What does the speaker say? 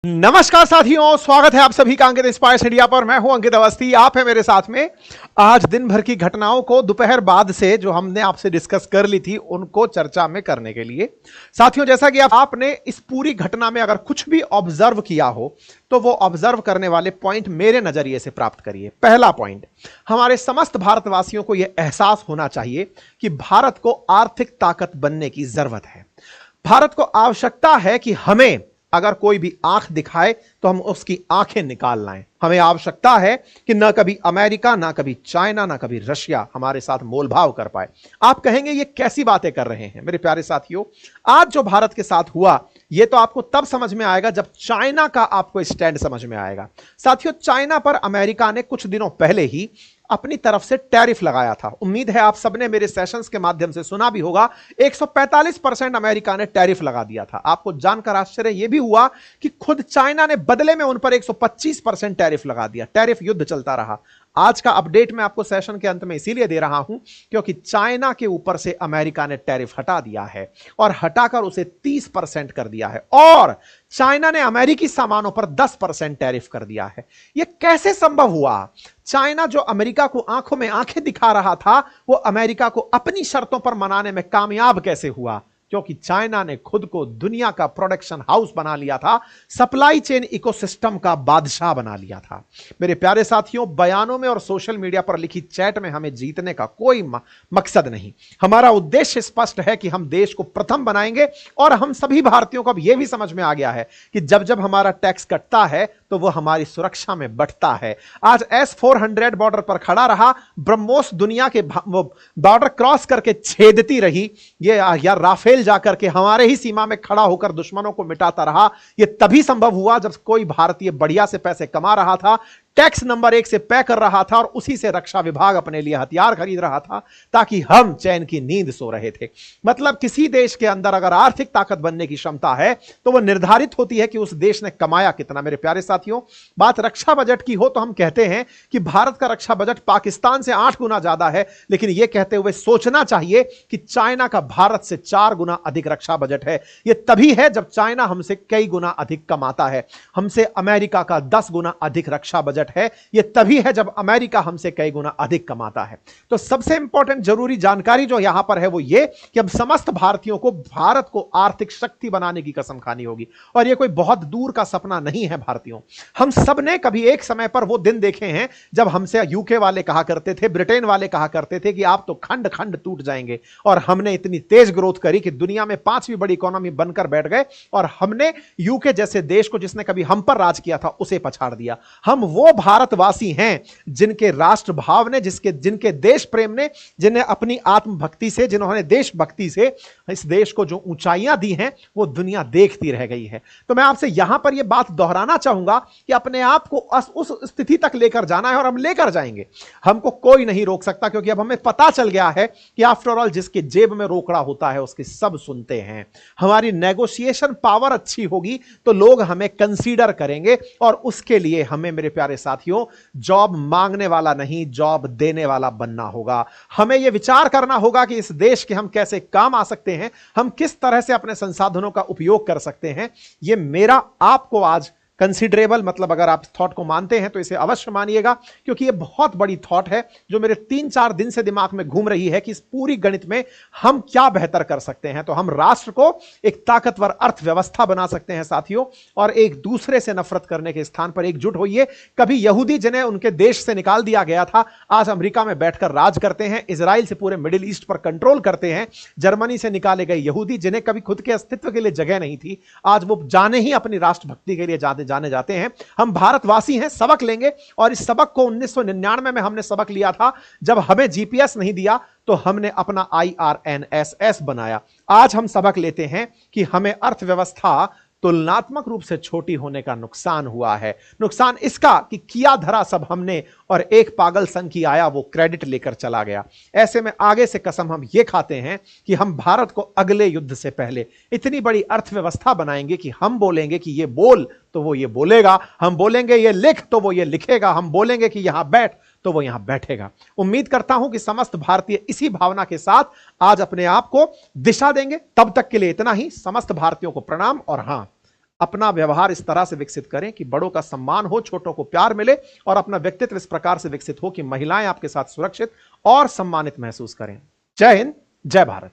नमस्कार साथियों, स्वागत है आप सभी का अंकित इंस्पायर्स इंडिया पर। मैं हूं अंकित अवस्थी, आप है मेरे साथ में। आज दिन भर की घटनाओं को दोपहर बाद से जो हमने आपसे डिस्कस कर ली थी उनको चर्चा में करने के लिए। साथियों, जैसा कि आपने इस पूरी घटना में अगर कुछ भी ऑब्जर्व किया हो तो वो ऑब्जर्व करने वाले पॉइंट मेरे नजरिए से प्राप्त करिए। पहला पॉइंट, हमारे समस्त भारतवासियों को यह एहसास होना चाहिए कि भारत को आर्थिक ताकत बनने की जरूरत है। भारत को आवश्यकता है कि हमें अगर कोई भी आंख दिखाए तो हम उसकी आंखें निकाल लाएं। हमें आवश्यकता है कि ना कभी अमेरिका, ना कभी चाइना, ना कभी रशिया हमारे साथ मोलभाव कर पाए। आप कहेंगे ये कैसी बातें कर रहे हैं? मेरे प्यारे साथियों, आज जो भारत के साथ हुआ ये तो आपको तब समझ में आएगा जब चाइना का आपको स्टैंड समझ में आएगा। साथियों, चाइना पर अमेरिका ने कुछ दिनों पहले ही अपनी तरफ से टैरिफ लगाया था। उम्मीद है आप सबने मेरे सेशंस के माध्यम से सुना भी होगा। 145% अमेरिका ने टैरिफ लगा दिया था। आपको जानकर आश्चर्य यह भी हुआ कि खुद चाइना ने बदले में उन पर 125% टैरिफ लगा दिया। टैरिफ युद्ध चलता रहा। आज का अपडेट मैं आपको सेशन के अंत में इसीलिए दे रहा हूं क्योंकि चाइना के ऊपर से अमेरिका ने टैरिफ हटा दिया है और हटाकर उसे 30% कर दिया है, और चाइना ने अमेरिकी सामानों पर 10% टैरिफ कर दिया है। यह कैसे संभव हुआ? चाइना जो अमेरिका को आंखों में आंखें दिखा रहा था, वो अमेरिका को अपनी शर्तों पर मनाने में कामयाब कैसे हुआ? क्योंकि चाइना ने खुद को दुनिया का प्रोडक्शन हाउस बना लिया था, सप्लाई चेन इकोसिस्टम का बादशाह बना लिया था। मेरे प्यारे साथियों, बयानों में और सोशल मीडिया पर लिखी चैट में हमें जीतने का कोई मकसद नहीं। हमारा उद्देश्य स्पष्ट है कि हम देश को प्रथम बनाएंगे, और हम सभी भारतीयों को अब यह भी समझ में आ गया है कि जब जब हमारा टैक्स कटता है तो वह हमारी सुरक्षा में बढ़ता है। आज S-400 बॉर्डर पर खड़ा रहा, ब्रह्मोस दुनिया के बॉर्डर क्रॉस करके छेदती रही, या राफेल जाकर के हमारे ही सीमा में खड़ा होकर दुश्मनों को मिटाता रहा। यह तभी संभव हुआ जब कोई भारतीय बढ़िया से पैसे कमा रहा था, टैक्स नंबर 1 से पे कर रहा था, और उसी से रक्षा विभाग अपने लिए हथियार खरीद रहा था ताकि हम चैन की नींद सो रहे थे। मतलब किसी देश के अंदर अगर आर्थिक ताकत बनने की क्षमता है तो वह निर्धारित होती है कि उस देश ने कमाया कितना। मेरे प्यारे साथियों, बात रक्षा बजट की हो तो हम कहते हैं कि भारत का रक्षा बजट पाकिस्तान से 8 गुना ज्यादा है, लेकिन यह कहते हुए सोचना चाहिए कि चाइना का भारत से 4 गुना अधिक रक्षा बजट है। यह तभी है जब चाइना हमसे कई गुना अधिक कमाता है। हमसे अमेरिका का 10 गुना अधिक रक्षा बजट है। यह तभी है जब अमेरिका हमसे कई गुना अधिक कमाता है। तो सबसे इंपॉर्टेंट जरूरी जानकारी जो यहां पर है वो ये कि अब समस्त भारतीयों को भारत को आर्थिक शक्ति बनाने की कसम खानी होगी, और यह कोई बहुत दूर का सपना नहीं है। भारतीयों, हम सब ने कभी एक समय पर वो दिन देखे हैं जब हमसे यूके वाले कहा करते थे, ब्रिटेन वाले कहा करते थे कि आप तो खंड खंड टूट जाएंगे, और हमने इतनी तेज ग्रोथ करी कि दुनिया में 5वीं बड़ी इकोनॉमी बनकर बैठ गए, और हमने यूके जैसे देश को, जिसने कभी हम पर राज किया था, उसे पछाड़ दिया। हम वो भारतवासी हैं जिनके राष्ट्र भाव ने, जिनके देश प्रेम ने, जिन्हें अपनी आत्मभक्ति से, जिन्होंने देशभक्ति से इस देश को जो ऊंचाइयां दी हैं वो दुनिया देखती रह गई है। तो मैं आपसे यहां पर यह बात दोहराना चाहूंगा कि अपने आप को उस स्थिति तक लेकर जाना है, और हम लेकर जाएंगे। हमको कोई नहीं रोक सकता, क्योंकि अब हमें पता चल गया है कि आफ्टर ऑल जिसके जेब में रोकड़ा होता है उसके सब सुनते हैं। हमारी नेगोशिएशन पावर अच्छी होगी तो लोग हमें कंसीडर करेंगे, और उसके लिए हमें, मेरे प्यारे साथियों, जॉब मांगने वाला नहीं, जॉब देने वाला बनना होगा। हमें यह विचार करना होगा कि इस देश के हम कैसे काम आ सकते हैं, हम किस तरह से अपने संसाधनों का उपयोग कर सकते हैं। यह मेरा आपको आज कंसिडरेबल, मतलब अगर आप थॉट को मानते हैं तो इसे अवश्य मानिएगा, क्योंकि यह बहुत बड़ी थॉट है जो मेरे 3-4 दिन से दिमाग में घूम रही है कि इस पूरी गणित में हम क्या बेहतर कर सकते हैं। तो हम राष्ट्र को एक ताकतवर अर्थव्यवस्था बना सकते हैं साथियों, और एक दूसरे से नफरत करने के स्थान पर एकजुट होइए। कभी यहूदी जिन्हें उनके देश से निकाल दिया गया था, आज अमेरिका में बैठकर राज करते हैं, इजराइल से पूरे मिडिल ईस्ट पर कंट्रोल करते हैं। जर्मनी से निकाले गए यहूदी जिन्हें कभी खुद के अस्तित्व के लिए जगह नहीं थी, आज वो जाने ही अपनी राष्ट्रभक्ति के लिए जाने जाते हैं। हम भारतवासी हैं, सबक लेंगे, और इस सबक को 1999 में हमने सबक लिया था जब हमें जीपीएस नहीं दिया तो हमने अपना IRNSS बनाया। आज हम सबक लेते हैं कि हमें अर्थव्यवस्था तुलनात्मक रूप से छोटी होने का नुकसान हुआ है। नुकसान इसका कि किया धरा सब हमने, और एक पागल संघी आया वो क्रेडिट लेकर चला गया। ऐसे में आगे से कसम हम ये खाते हैं कि हम भारत को अगले युद्ध से पहले इतनी बड़ी अर्थव्यवस्था बनाएंगे कि हम बोलेंगे कि ये बोल तो वो ये बोलेगा, हम बोलेंगे ये लिख तो वो ये लिखेगा, हम बोलेंगे कि यहां बैठ तो वो यहां बैठेगा। उम्मीद करता हूं कि समस्त भारतीय इसी भावना के साथ आज अपने आप को दिशा देंगे। तब तक के लिए इतना ही। समस्त भारतीयों को प्रणाम, और हां, अपना व्यवहार इस तरह से विकसित करें कि बड़ों का सम्मान हो, छोटों को प्यार मिले और अपना व्यक्तित्व इस प्रकार से विकसित हो कि महिलाएं आपके साथ सुरक्षित और सम्मानित महसूस करें। जय हिंद, जय भारत।